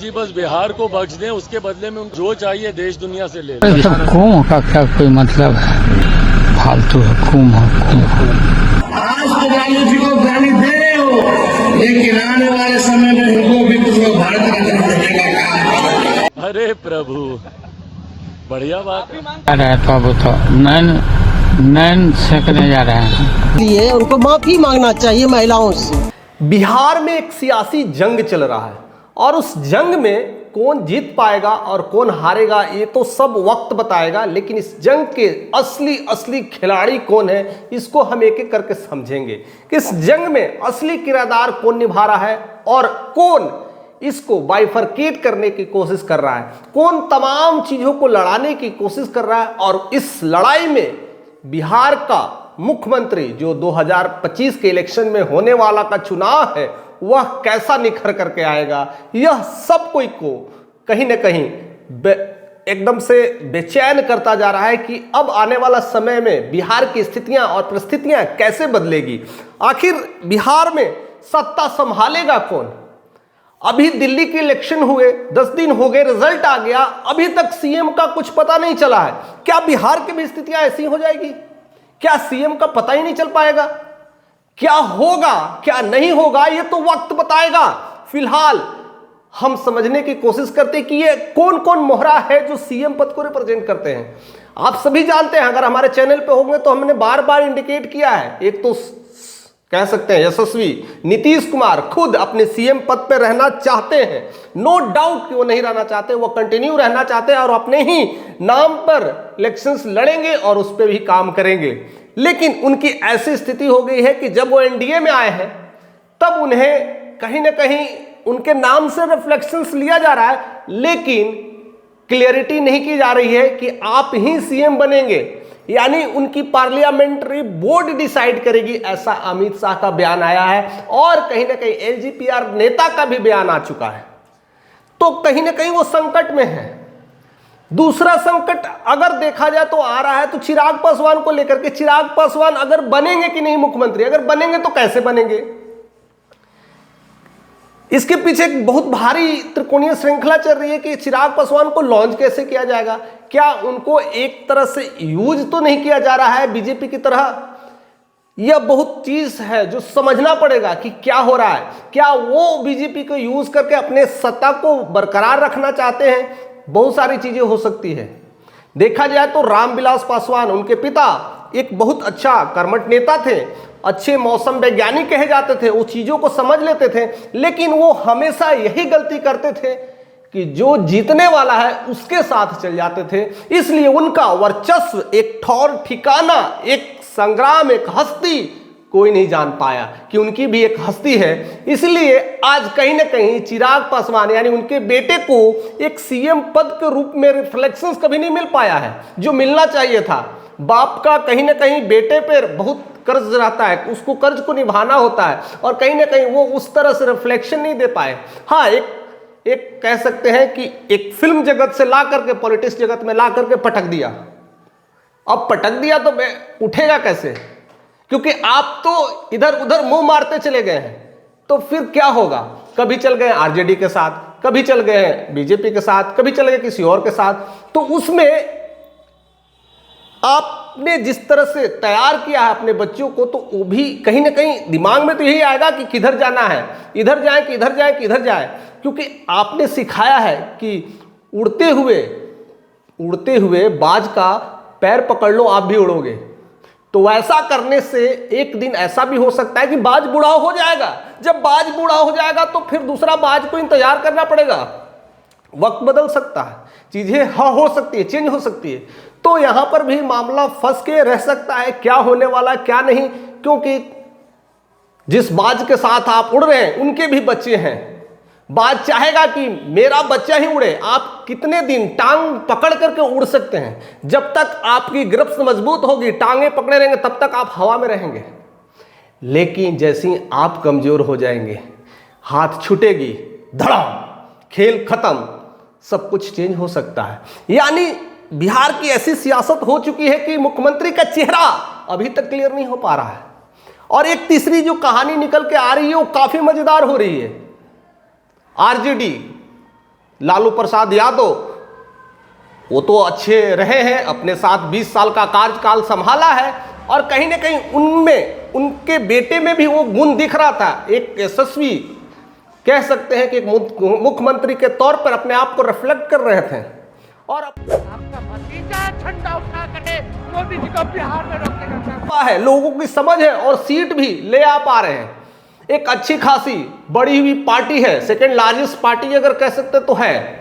जी बस बिहार को बख्श दें, उसके बदले में जो चाहिए देश दुनिया से ले। सब खून का क्या कोई मतलब है? फालतू है, खून है, खून है। आज तो लालू जी को गाली दे रहे हो, लेकिन आने वाले समय में उनको भी तुमको भारत रत्न देने का काम है। अरे प्रभु, बढ़िया बात जा रहा है तो अब तो नैन सेकने जा रहे हैं। लिए उनको माफी मांगना चाहिए महिलाओं से। बिहार में एक सियासी जंग चल रहा है और उस जंग में कौन जीत पाएगा और कौन हारेगा ये तो सब वक्त बताएगा, लेकिन इस जंग के असली खिलाड़ी कौन है इसको हम एक एक करके समझेंगे कि इस जंग में असली किरदार कौन निभा रहा है और कौन इसको बाइफरकेट करने की कोशिश कर रहा है, कौन तमाम चीजों को लड़ाने की कोशिश कर रहा है। और इस लड़ाई में बिहार का मुख्यमंत्री जो 2025 के इलेक्शन में होने वाला का चुनाव है वह कैसा निखर करके आएगा, यह सब कोई को कहीं ना कहीं एकदम से बेचैन करता जा रहा है कि अब आने वाला समय में बिहार की स्थितियां और परिस्थितियां कैसे बदलेगी। आखिर बिहार में सत्ता संभालेगा कौन? अभी दिल्ली के इलेक्शन हुए 10 दिन हो गए, रिजल्ट आ गया, अभी तक सीएम का कुछ पता नहीं चला है। क्या बिहार की भी स्थितियां ऐसी हो जाएगी? क्या सीएम का पता ही नहीं चल पाएगा? क्या होगा क्या नहीं होगा ये तो वक्त बताएगा। फिलहाल हम समझने की कोशिश करते हैं कि ये कौन कौन मोहरा है जो सीएम पद को रिप्रेजेंट करते हैं। आप सभी जानते हैं, अगर हमारे चैनल पे होंगे तो हमने बार बार इंडिकेट किया है। एक तो कह सकते हैं यशस्वी नीतीश कुमार खुद अपने सीएम पद पे रहना चाहते हैं, नो डाउट कि वो नहीं रहना चाहते, वो कंटिन्यू रहना चाहते हैं और अपने ही नाम पर इलेक्शंस लड़ेंगे और उस पर भी काम करेंगे। लेकिन उनकी ऐसी स्थिति हो गई है कि जब वो एनडीए में आए हैं तब उन्हें कहीं ना कहीं उनके नाम से रिफ्लेक्शंस लिया जा रहा है, लेकिन क्लियरिटी नहीं की जा रही है कि आप ही सीएम बनेंगे, यानी उनकी पार्लियामेंट्री बोर्ड डिसाइड करेगी, ऐसा अमित शाह का बयान आया है और कहीं ना कहीं एलजीपीआर नेता का भी बयान आ चुका है। तो कहीं ना कहीं वो संकट में है। दूसरा संकट अगर देखा जाए तो आ रहा है तो चिराग पासवान को लेकर के, चिराग पासवान अगर बनेंगे कि नहीं मुख्यमंत्री, अगर बनेंगे तो कैसे बनेंगे, इसके पीछे एक बहुत भारी त्रिकोणीय श्रृंखला चल रही है कि चिराग पासवान को लॉन्च कैसे किया जाएगा। क्या उनको एक तरह से यूज तो नहीं किया जा रहा है बीजेपी की तरह? यह बहुत चीज है जो समझना पड़ेगा कि क्या हो रहा है। क्या वो बीजेपी को यूज करके अपने सत्ता को बरकरार रखना चाहते हैं? बहुत सारी चीजें हो सकती है। देखा जाए तो रामविलास पासवान, उनके पिता एक बहुत अच्छा कर्मठ नेता थे, अच्छे मौसम वैज्ञानिक कहे जाते थे, वो चीजों को समझ लेते थे, लेकिन वो हमेशा यही गलती करते थे कि जो जीतने वाला है उसके साथ चल जाते थे। इसलिए उनका वर्चस्व, एक ठौर ठिकाना, एक संग्राम, एक हस्ती कोई नहीं जान पाया कि उनकी भी एक हस्ती है। इसलिए आज कहीं ना कहीं चिराग पासवान यानी उनके बेटे को एक सीएम पद के रूप में रिफ्लेक्शंस कभी नहीं मिल पाया है जो मिलना चाहिए था। बाप का कहीं ना कहीं बेटे पर बहुत कर्ज रहता है, उसको कर्ज को निभाना होता है और कहीं ना कहीं वो उस तरह से रिफ्लेक्शन नहीं दे पाए। हाँ, एक कह सकते हैं कि एक फिल्म जगत से ला करके पॉलिटिक्स जगत में ला करके पटक दिया। अब पटक दिया तो उठेगा कैसे? क्योंकि आप तो इधर उधर मुंह मारते चले गए हैं, तो फिर क्या होगा? कभी चल गए आरजेडी के साथ, कभी चल गए बीजेपी के साथ, कभी चल गए किसी और के साथ। तो उसमें आपने जिस तरह से तैयार किया है अपने बच्चों को, तो वो भी कहीं ना कहीं दिमाग में तो यही आएगा कि किधर जाना है, इधर जाए कि इधर जाए कि इधर जाए, क्योंकि आपने सिखाया है कि उड़ते हुए बाज का पैर पकड़ लो आप भी उड़ोगे। तो वैसा करने से एक दिन ऐसा भी हो सकता है कि बाज बूढ़ा हो जाएगा। जब बाज बूढ़ा हो जाएगा तो फिर दूसरा बाज को इंतजार करना पड़ेगा। वक्त बदल सकता है, चीजें हो सकती है, चेंज हो सकती है। तो यहां पर भी मामला फंस के रह सकता है, क्या होने वाला क्या नहीं, क्योंकि जिस बाज के साथ आप उड़ रहे हैं उनके भी बच्चे हैं। बाज चाहेगा कि मेरा बच्चा ही उड़े। आप कितने दिन टांग पकड़ करके उड़ सकते हैं? जब तक आपकी ग्रिप्स मजबूत होगी, टांगे पकड़े रहेंगे, तब तक आप हवा में रहेंगे। लेकिन जैसे ही आप कमजोर हो जाएंगे, हाथ छूटेगी, धड़ाम, खेल खत्म, सब कुछ चेंज हो सकता है। यानी बिहार की ऐसी सियासत हो चुकी है कि मुख्यमंत्री का चेहरा अभी तक क्लियर नहीं हो पा रहा है। और एक तीसरी जो कहानी निकल के आ रही है वो काफी मजेदार हो रही है। आरजेडी लालू प्रसाद यादव, वो तो अच्छे रहे हैं, अपने साथ 20 साल का कार्यकाल संभाला है, और कहीं ना कहीं उनमें, उनके बेटे में भी वो गुण दिख रहा था। एक यशस्वी, कह सकते हैं कि एक मुख्यमंत्री के तौर पर अपने आप को रिफ्लेक्ट कर रहे थे। और आपका भतीजा झंडा उठा कर मोदी जी को बिहार में रोकने का है, लोगों की समझ है और सीट भी ले आ पा रहे हैं। एक अच्छी खासी बड़ी हुई पार्टी है, सेकेंड लार्जेस्ट पार्टी अगर कह सकते तो है,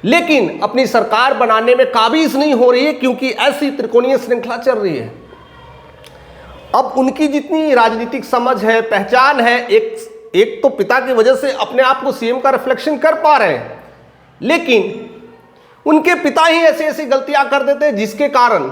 लेकिन अपनी सरकार बनाने में काबिज नहीं हो रही है, क्योंकि ऐसी त्रिकोणीय श्रृंखला चल रही है। अब उनकी जितनी राजनीतिक समझ है, पहचान है, एक तो पिता की वजह से अपने आप को सीएम का रिफ्लेक्शन कर पा रहे हैं, लेकिन उनके पिता ही ऐसी ऐसी गलतियां कर देते हैं जिसके कारण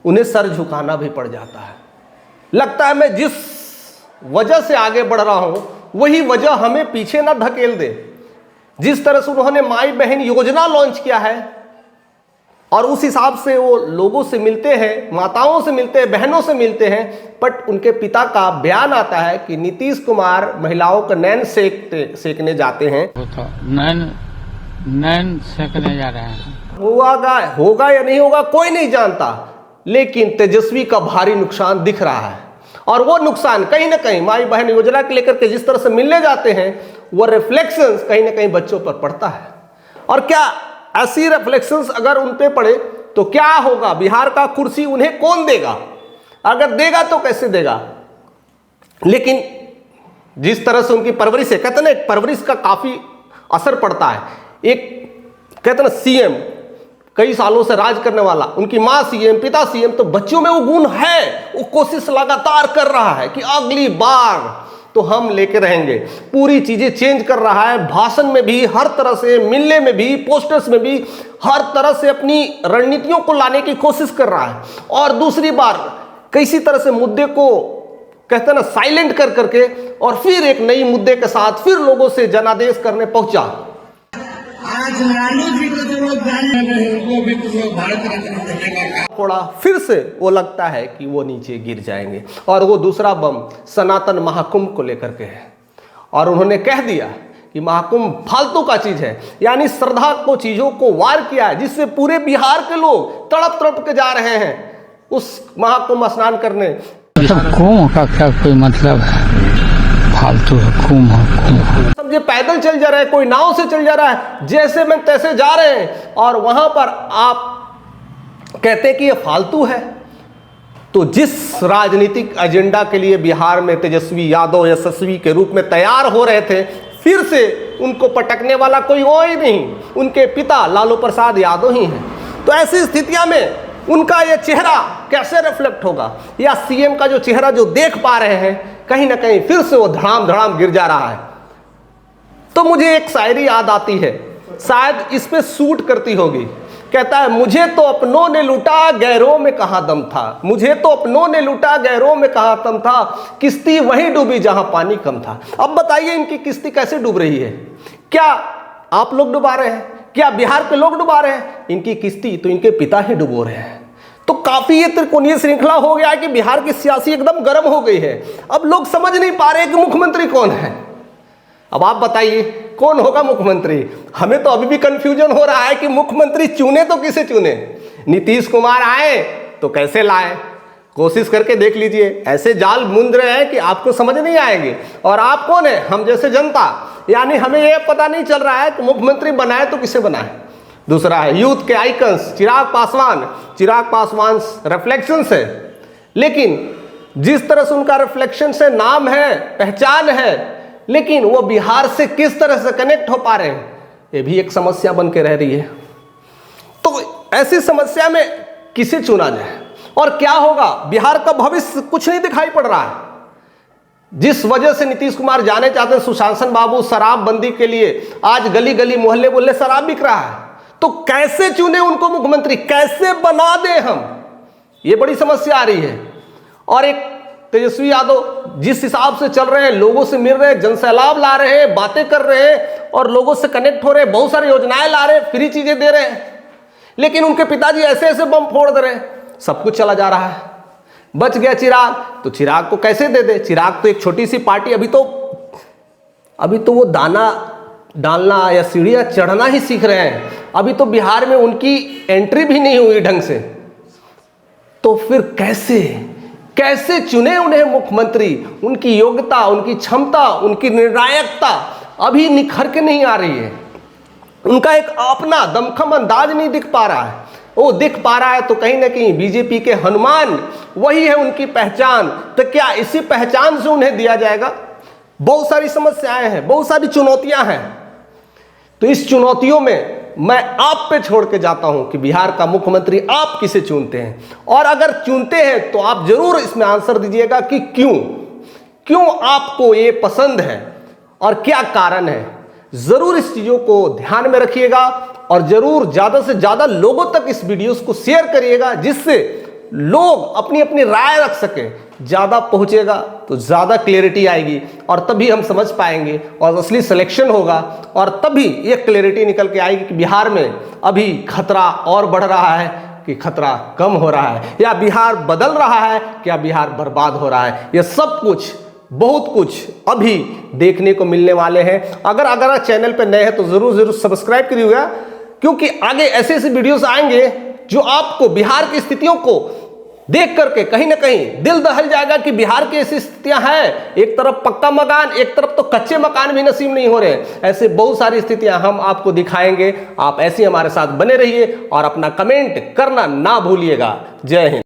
उन्हें सर झुकाना भी पड़ जाता है। लगता है मैं जिस वजह से आगे बढ़ रहा हूं वही वजह हमें पीछे ना धकेल दे। जिस तरह से उन्होंने माई बहन योजना लॉन्च किया है और उस हिसाब से वो लोगों से मिलते हैं, माताओं से मिलते हैं, बहनों से मिलते हैं, बट उनके पिता का बयान आता है कि नीतीश कुमार महिलाओं का नैन सेकने जाते हैं। नैन सेकने जा रहे हैं। होगा या नहीं होगा कोई नहीं जानता, लेकिन तेजस्वी का भारी नुकसान दिख रहा है। और वो नुकसान कहीं ना कहीं माई बहन योजना के लेकर के जिस तरह से मिलने जाते हैं, वो रिफ्लेक्शंस कहीं ना कहीं बच्चों पर पड़ता है। और क्या ऐसी रिफ्लेक्शंस अगर उन पे पड़े तो क्या होगा? बिहार का कुर्सी उन्हें कौन देगा? अगर देगा तो कैसे देगा? लेकिन जिस तरह से उनकी परवरिश है, कहते ना परवरिश का काफी असर पड़ता है। एक कहते ना सीएम कई सालों से राज करने वाला, उनकी मां सीएम, पिता सीएम, तो बच्चों में वो गुण है। वो कोशिश लगातार कर रहा है कि अगली बार तो हम लेके रहेंगे। पूरी चीजें चेंज कर रहा है, भाषण में भी, हर तरह से, मिलने में भी, पोस्टर्स में भी, हर तरह से अपनी रणनीतियों को लाने की कोशिश कर रहा है। और दूसरी बार किसी तरह से मुद्दे को कहते ना साइलेंट कर करके और फिर एक नई मुद्दे के साथ फिर लोगों से जनादेश करने पहुंचा। आज लालू जी को जो लोग जाने लगे उनको भी तो लोग भारत रत्न देने का थोड़ा फिर से वो लगता है कि वो नीचे गिर जाएंगे। और वो दूसरा बम सनातन महाकुंभ को लेकर के है, और उन्होंने कह दिया कि महाकुंभ फालतू का चीज है, यानी श्रद्धा को, चीजों को वार किया है, जिससे पूरे बिहार के लोग तड़प तड़प के जा रहे हैं उस महाकुंभ स्नान करने। मतलब कुंभ का क्या कोई मतलब है? फालतू है, कुंभ समझे पैदल चल जा रहे हैं, कोई नाव से चल जा रहा है, जैसे में तैसे जा रहे हैं, और वहां पर आप कहते हैं कि ये फालतू है। तो जिस राजनीतिक एजेंडा के लिए बिहार में तेजस्वी यादव यशस्वी के रूप में तैयार हो रहे थे, फिर से उनको पटकने वाला कोई और ही नहीं, उनके पिता लालू प्रसाद यादव ही हैं। तो ऐसी स्थितियां में उनका ये चेहरा कैसे रिफ्लेक्ट होगा, या सीएम का जो चेहरा जो देख पा रहे हैं, कहीं ना कहीं फिर से वो धड़ाम धड़ाम गिर जा रहा है। तो मुझे एक शायरी याद आती है, शायद इस पे सूट करती होगी। कहता है, मुझे तो अपनों ने लूटा, गैरों में कहाँ दम था। मुझे तो अपनों ने लूटा, गैरों में कहाँ दम था, किश्ती वहीं डूबी जहां पानी कम था। अब बताइए इनकी किश्ती कैसे डूब रही है? क्या आप लोग डुबा रहे हैं? क्या बिहार के लोग डुबा रहे हैं? इनकी किश्ती तो इनके पिता ही डुबो रहे हैं। तो काफी ये त्रिकोणीय श्रृंखला हो गया है कि बिहार की सियासी एकदम गर्म हो गई है। अब लोग समझ नहीं पा रहे कि मुख्यमंत्री कौन है। अब आप बताइए कौन होगा मुख्यमंत्री? हमें तो अभी भी कंफ्यूजन हो रहा है कि मुख्यमंत्री चुने तो किसे चुने। नीतीश कुमार आए तो कैसे लाए? कोशिश करके देख लीजिए, ऐसे जाल बुन रहे हैं कि आपको समझ नहीं आएंगे। और आप कौन है? हम जैसे जनता, यानी हमें यह पता नहीं चल रहा है कि मुख्यमंत्री बनाए तो किसे बनाए। दूसरा है यूथ के आइकन्स चिराग पासवान रिफ्लेक्शन है, लेकिन जिस तरह से उनका रिफ्लेक्शन से नाम है, पहचान है, लेकिन वो बिहार से किस तरह से कनेक्ट हो पा रहे हैं, ये भी एक समस्या बन के रह रही है। तो ऐसी समस्या में किसे चुना जाए और क्या होगा? बिहार का भविष्य कुछ नहीं दिखाई पड़ रहा है। जिस वजह से नीतीश कुमार जाने चाहते हैं, सुशासन बाबू शराबबंदी के लिए, आज गली गली मोहल्ले मोहल्ले शराब बिक रहा है। तो कैसे चुने उनको मुख्यमंत्री, कैसे बना दे हम, ये बड़ी समस्या आ रही है। और एक तेजस्वी यादव जिस हिसाब से चल रहे हैं, लोगों से मिल रहे हैं, जनसैलाब ला रहे हैं, बातें कर रहे हैं और लोगों से कनेक्ट हो रहे हैं, बहुत सारी योजनाएं ला रहे हैं, फ्री चीजें दे रहे हैं, लेकिन उनके पिताजी ऐसे ऐसे बम फोड़ दे रहे हैं, सब कुछ चला जा रहा है। बच गया चिराग, तो चिराग को कैसे दे दे? चिराग तो एक छोटी सी पार्टी, अभी तो वो दाना डालना या सीढ़ियाँ चढ़ना ही सीख रहे हैं। अभी तो बिहार में उनकी एंट्री भी नहीं हुई ढंग से, तो फिर कैसे चुने उन्हें मुख्यमंत्री? उनकी योग्यता, उनकी क्षमता, उनकी निर्णायकता अभी निखर के नहीं आ रही है। उनका एक अपना दमखम अंदाज नहीं दिख पा रहा है। वो दिख पा रहा है तो कहीं ना कहीं बीजेपी के हनुमान वही है उनकी पहचान। तो क्या इसी पहचान से उन्हें दिया जाएगा? बहुत सारी समस्याएं हैं, बहुत सारी चुनौतियां हैं। तो इस चुनौतियों में मैं आप पे छोड़ के जाता हूं कि बिहार का मुख्यमंत्री आप किसे चुनते हैं, और अगर चुनते हैं तो आप जरूर इसमें आंसर दीजिएगा कि क्यों आपको ये पसंद है और क्या कारण है। जरूर इस चीजों को ध्यान में रखिएगा और जरूर ज्यादा से ज्यादा लोगों तक इस वीडियोस को शेयर करिएगा, जिससे लोग अपनी अपनी राय रख सके। ज्यादा पहुंचेगा तो ज्यादा क्लैरिटी आएगी और तभी हम समझ पाएंगे और असली सिलेक्शन होगा, और तभी ये क्लैरिटी निकल के आएगी कि बिहार में अभी खतरा और बढ़ रहा है कि खतरा कम हो रहा है, या बिहार बदल रहा है क्या बिहार बर्बाद हो रहा है। ये सब कुछ, बहुत कुछ अभी देखने को मिलने वाले हैं। अगर चैनल पर नए हैं तो जरूर सब्सक्राइब करिएगा, क्योंकि आगे ऐसे वीडियोस आएंगे जो आपको बिहार की स्थितियों को देख करके कहीं ना कहीं दिल दहल जाएगा कि बिहार की ऐसी स्थितियां हैं। एक तरफ पक्का मकान, एक तरफ तो कच्चे मकान भी नसीब नहीं हो रहे। ऐसे बहुत सारी स्थितियां हम आपको दिखाएंगे। आप ऐसे हमारे साथ बने रहिए और अपना कमेंट करना ना भूलिएगा। जय हिंद।